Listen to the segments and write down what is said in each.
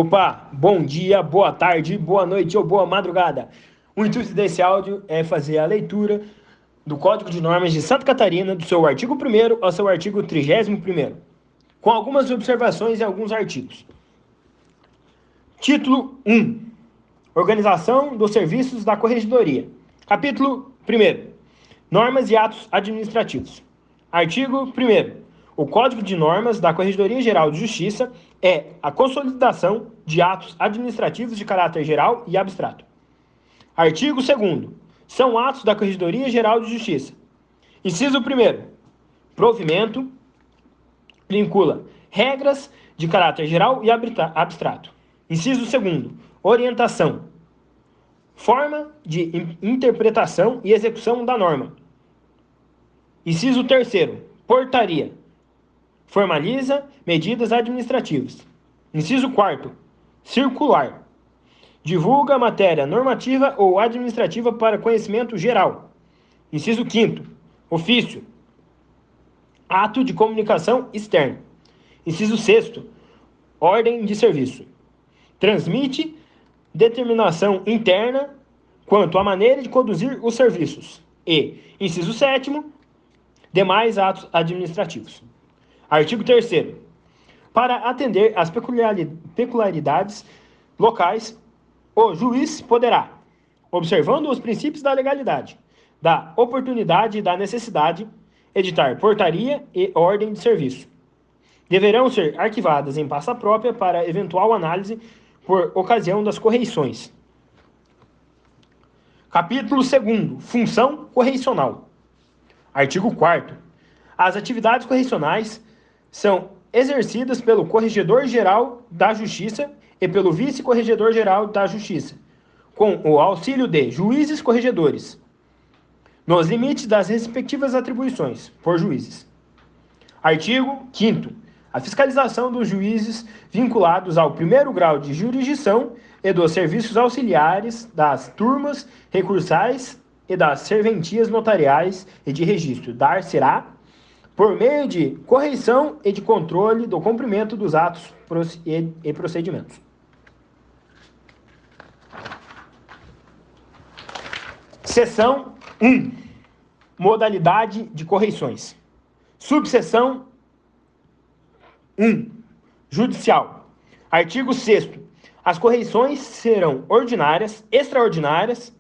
Opa, bom dia, boa tarde, boa noite ou boa madrugada. O intuito desse áudio é fazer a leitura do Código de Normas de Santa Catarina, do seu artigo 1º ao seu artigo 31º, com algumas observações em alguns artigos. Título 1. Organização dos serviços da Corregedoria. Capítulo 1. Normas e atos administrativos. Artigo 1º. O Código de Normas da Corregedoria Geral de Justiça é a consolidação de atos administrativos de caráter geral e abstrato. Artigo 2º. São atos da Corregedoria Geral de Justiça. Inciso 1º. Provimento vincula regras de caráter geral e abstrato. Inciso 2º. Orientação. Forma de interpretação e execução da norma. Inciso 3º. Portaria. Formaliza medidas administrativas. Inciso 4º. Circular. Divulga matéria normativa ou administrativa para conhecimento geral. Inciso 5º. Ofício. Ato de comunicação externa. Inciso 6º. Ordem de serviço. Transmite determinação interna quanto à maneira de conduzir os serviços. E, inciso 7º, demais atos administrativos. Artigo 3º. Para atender às peculiaridades locais, o juiz poderá, observando os princípios da legalidade, da oportunidade e da necessidade, editar portaria e ordem de serviço. Deverão ser arquivadas em pasta própria para eventual análise por ocasião das correições. Capítulo 2º. Função correicional. Artigo 4º. As atividades correicionais são exercidas pelo Corregedor-Geral da Justiça e pelo Vice-Corregedor-Geral da Justiça, com o auxílio de juízes corregedores, nos limites das respectivas atribuições por juízes. Artigo 5º. A fiscalização dos juízes vinculados ao 1º grau de jurisdição e dos serviços auxiliares, das turmas recursais e das serventias notariais e de registro dar-se-á por meio de correição e de controle do cumprimento dos atos e procedimentos. Seção 1. Modalidade de correições. Subseção 1. Judicial. Artigo 6º. As correições serão ordinárias, extraordinárias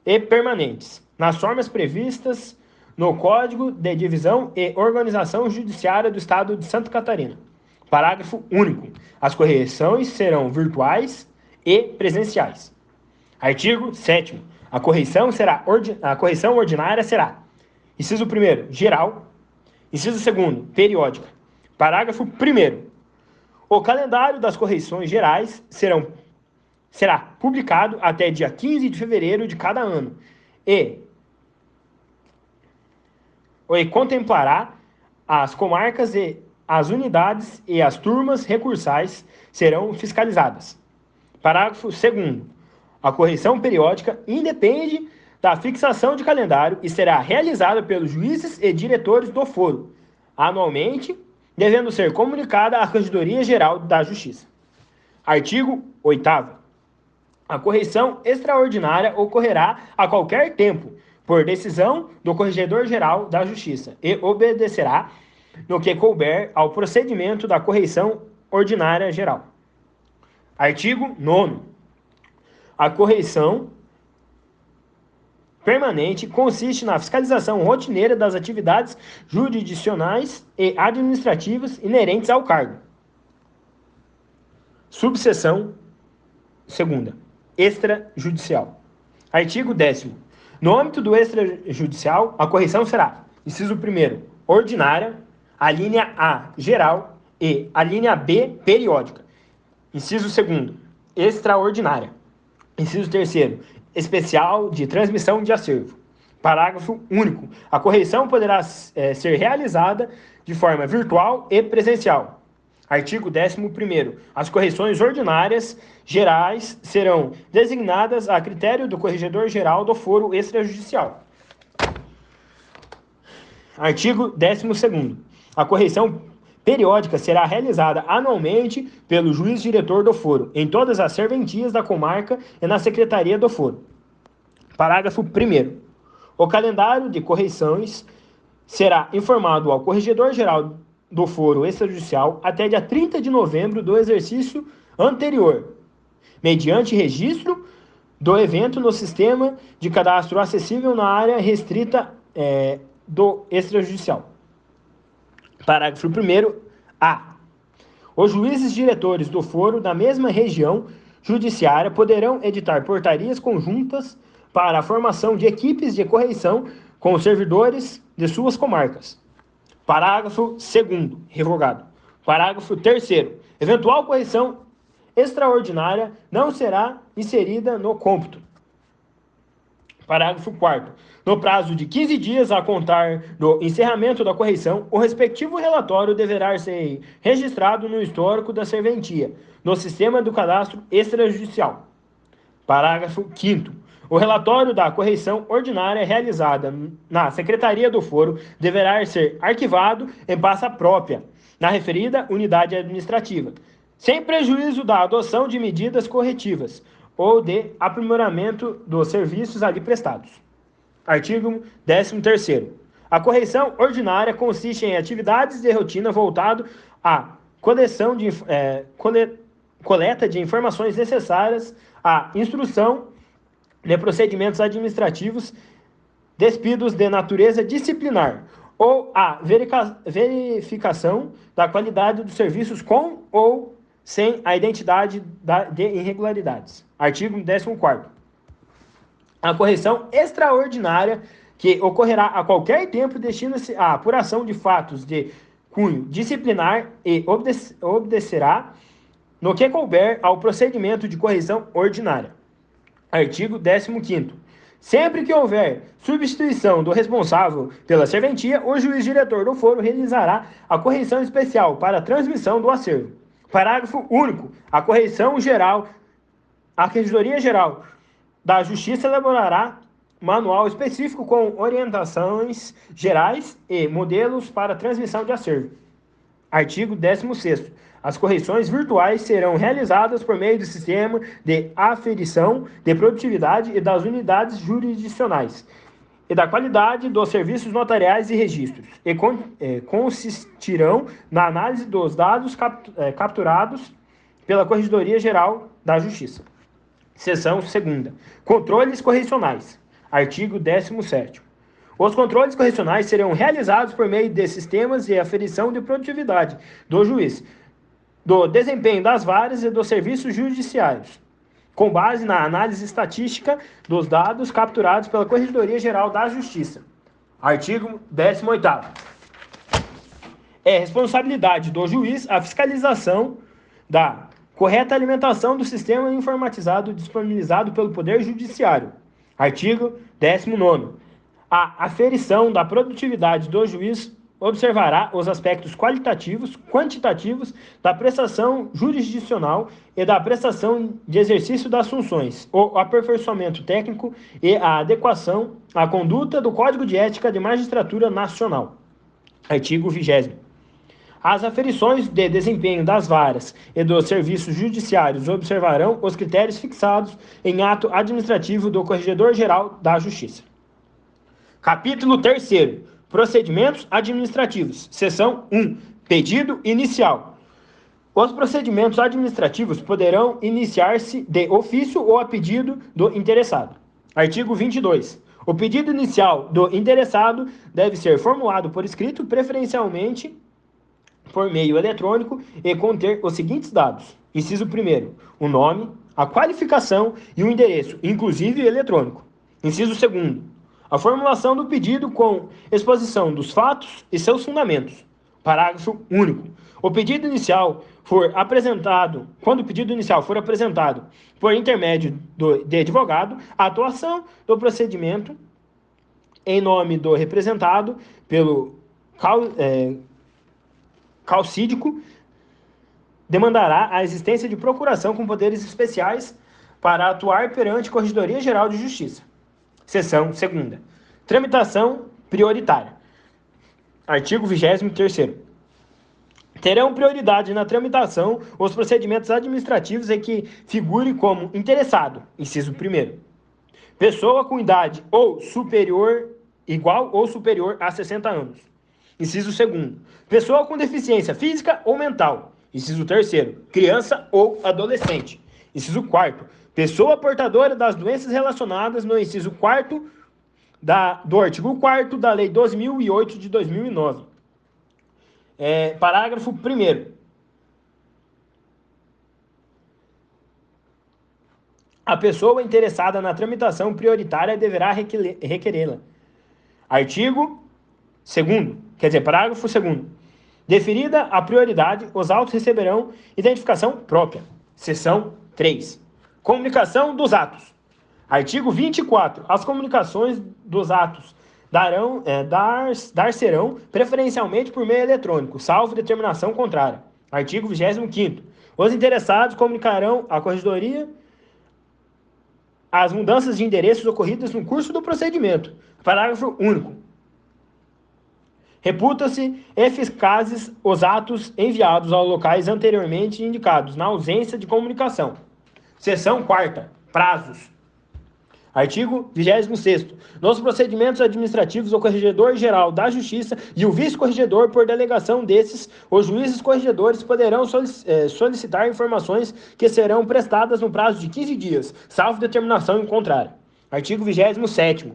e permanentes, nas formas previstas no Código de Divisão e Organização Judiciária do Estado de Santa Catarina. Parágrafo único. As correições serão virtuais e presenciais. Artigo 7º. A correição ordinária será: inciso 1º, geral. Inciso 2º, periódica. Parágrafo 1º. O calendário das correições gerais será publicado até dia 15 de fevereiro de cada ano e contemplará as comarcas e as unidades e as turmas recursais serão fiscalizadas. Parágrafo 2º. A correição periódica independe da fixação de calendário e será realizada pelos juízes e diretores do foro, anualmente, devendo ser comunicada à Corregedoria Geral da Justiça. Artigo 8º. A correição extraordinária ocorrerá a qualquer tempo, por decisão do Corregedor-Geral da Justiça, e obedecerá, no que couber, ao procedimento da correição ordinária geral. Artigo 9º. A correição permanente consiste na fiscalização rotineira das atividades jurisdicionais e administrativas inerentes ao cargo. Subseção 2ª. Extrajudicial. Artigo 10º. No âmbito do extrajudicial, a correição será: inciso 1º, ordinária, a linha A, geral, e a linha B, periódica. Inciso 2º, extraordinária. Inciso 3º, especial de transmissão de acervo. Parágrafo único. A correição poderá ser realizada de forma virtual e presencial. Artigo 11º. As correições ordinárias gerais serão designadas a critério do Corregedor-Geral do Foro Extrajudicial. Artigo 12º. A correição periódica será realizada anualmente pelo juiz diretor do foro, em todas as serventias da comarca e na secretaria do foro. Parágrafo 1º. O calendário de correições será informado ao Corregedor-Geral do Foro Extrajudicial até dia 30 de novembro do exercício anterior, mediante registro do evento no sistema de cadastro acessível na área restrita do extrajudicial. Parágrafo 1º.A. Os juízes diretores do foro da mesma região judiciária poderão editar portarias conjuntas para a formação de equipes de correição com os servidores de suas comarcas. Parágrafo 2º. Revogado. Parágrafo 3º. Eventual correição extraordinária não será inserida no cômputo. Parágrafo 4º. No prazo de 15 dias a contar do encerramento da correição, o respectivo relatório deverá ser registrado no histórico da serventia, no sistema do cadastro extrajudicial. Parágrafo 5º. O relatório da correição ordinária realizada na Secretaria do Foro deverá ser arquivado em pasta própria, na referida unidade administrativa, sem prejuízo da adoção de medidas corretivas ou de aprimoramento dos serviços ali prestados. Artigo 13º. A correição ordinária consiste em atividades de rotina voltado à coleta de informações necessárias à instrução de procedimentos administrativos despidos de natureza disciplinar ou à verificação da qualidade dos serviços com ou sem a identidade de irregularidades. Artigo 14º. A correição extraordinária que ocorrerá a qualquer tempo destina-se à apuração de fatos de cunho disciplinar e obedecerá, no que couber, ao procedimento de correição ordinária. Artigo 15º. Sempre que houver substituição do responsável pela serventia, o juiz diretor do foro realizará a correição especial para a transmissão do acervo. Parágrafo único. A Corregedoria Geral da Justiça elaborará manual específico com orientações gerais e modelos para transmissão de acervo. Artigo 16º. As correições virtuais serão realizadas por meio do sistema de aferição de produtividade e das unidades jurisdicionais e da qualidade dos serviços notariais e registros, e consistirão na análise dos dados capturados pela Corregedoria Geral da Justiça. Seção 2ª. Controles correcionais. Artigo 17º. Os controles correcionais serão realizados por meio de sistemas de aferição de produtividade do juiz, do desempenho das varas e dos serviços judiciários, com base na análise estatística dos dados capturados pela Corregedoria Geral da Justiça. Artigo 18º. É responsabilidade do juiz a fiscalização da correta alimentação do sistema informatizado disponibilizado pelo Poder Judiciário. Artigo 19º. A aferição da produtividade do juiz observará os aspectos qualitativos, quantitativos da prestação jurisdicional e da prestação de exercício das funções, o aperfeiçoamento técnico e a adequação à conduta do Código de Ética de Magistratura Nacional. Artigo 20º. As aferições de desempenho das varas e dos serviços judiciários observarão os critérios fixados em ato administrativo do Corregedor-Geral da Justiça. Capítulo 3º. Procedimentos administrativos. Seção 1. Pedido inicial. Os procedimentos administrativos poderão iniciar-se de ofício ou a pedido do interessado. Artigo 22. O pedido inicial do interessado deve ser formulado por escrito, preferencialmente por meio eletrônico, e conter os seguintes dados. Inciso 1º. O nome, a qualificação e o endereço, inclusive eletrônico. Inciso 2º. A formulação do pedido com exposição dos fatos e seus fundamentos. Parágrafo único. O pedido inicial for apresentado, quando o pedido inicial for apresentado por intermédio de advogado, a atuação do procedimento em nome do representado pelo causídico demandará a existência de procuração com poderes especiais para atuar perante a Corregedoria Geral de Justiça. Seção 2ª. Tramitação prioritária. Artigo 23º. Terão prioridade na tramitação os procedimentos administrativos em que figure como interessado, inciso 1º, pessoa com idade ou superior, igual ou superior a 60 anos. Inciso 2º, pessoa com deficiência física ou mental. Inciso 3º, criança ou adolescente. Inciso 4º, pessoa portadora das doenças relacionadas no inciso 4º do artigo 4º da Lei 12.008 de 2009. Parágrafo 1º. A pessoa interessada na tramitação prioritária deverá requerê-la. Artigo 2º, parágrafo 2º. Deferida a prioridade, os autos receberão identificação própria. Seção 3. Comunicação dos atos. Artigo 24. As comunicações dos atos dar-serão preferencialmente por meio eletrônico, salvo determinação contrária. Artigo 25º. Os interessados comunicarão à Corregedoria as mudanças de endereços ocorridas no curso do procedimento. Parágrafo único. Reputa-se eficazes os atos enviados aos locais anteriormente indicados, na ausência de comunicação. Seção 4ª. Prazos. Artigo 26º. Nos procedimentos administrativos, o Corregedor-Geral da Justiça e o Vice-Corregedor, por delegação desses, os juízes corregedores poderão solicitar informações que serão prestadas no prazo de 15 dias, salvo determinação em contrário. Artigo 27º.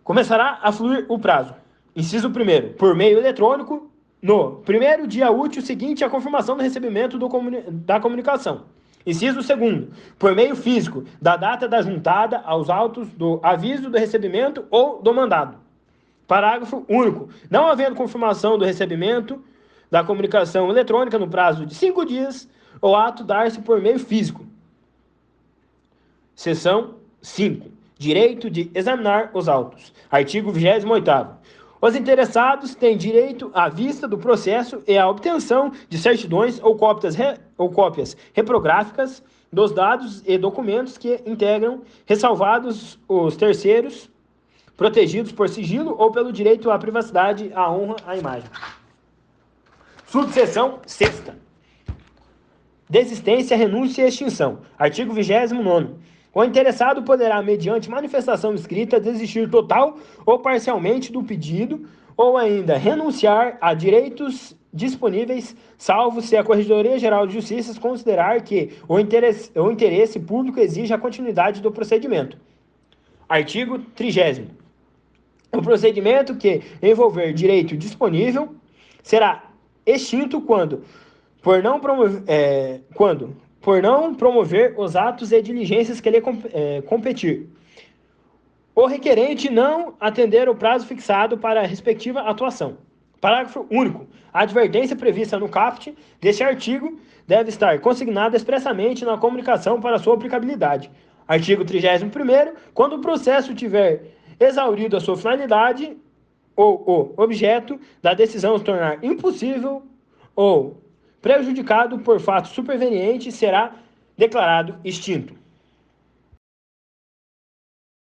Começará a fluir o prazo. Inciso 1º. Por meio eletrônico, no primeiro dia útil seguinte à confirmação do recebimento da comunicação. Inciso 2º, por meio físico, da data da juntada aos autos do aviso do recebimento ou do mandado. Parágrafo único. Não havendo confirmação do recebimento da comunicação eletrônica no prazo de 5 dias, o ato dar-se por meio físico. Seção 5. Direito de examinar os autos. Artigo 28º. Os interessados têm direito à vista do processo e à obtenção de certidões ou cópias reprográficas dos dados e documentos que integram, ressalvados os terceiros, protegidos por sigilo ou pelo direito à privacidade, à honra, à imagem. Subseção 6ª. Desistência, renúncia e extinção. Artigo 29º. O interessado poderá, mediante manifestação escrita, desistir total ou parcialmente do pedido ou ainda renunciar a direitos disponíveis, salvo se a Corregedoria-Geral de Justiça considerar que o interesse público exige a continuidade do procedimento. Artigo 30º. O procedimento que envolver direito disponível será extinto quando, por não promover os atos e diligências que lhe competir, o requerente não atender o prazo fixado para a respectiva atuação. Parágrafo único. A advertência prevista no caput deste artigo deve estar consignada expressamente na comunicação para sua aplicabilidade. Artigo 31º. Quando o processo tiver exaurido a sua finalidade ou o objeto da decisão se tornar impossível ou prejudicado por fato superveniente, será declarado extinto.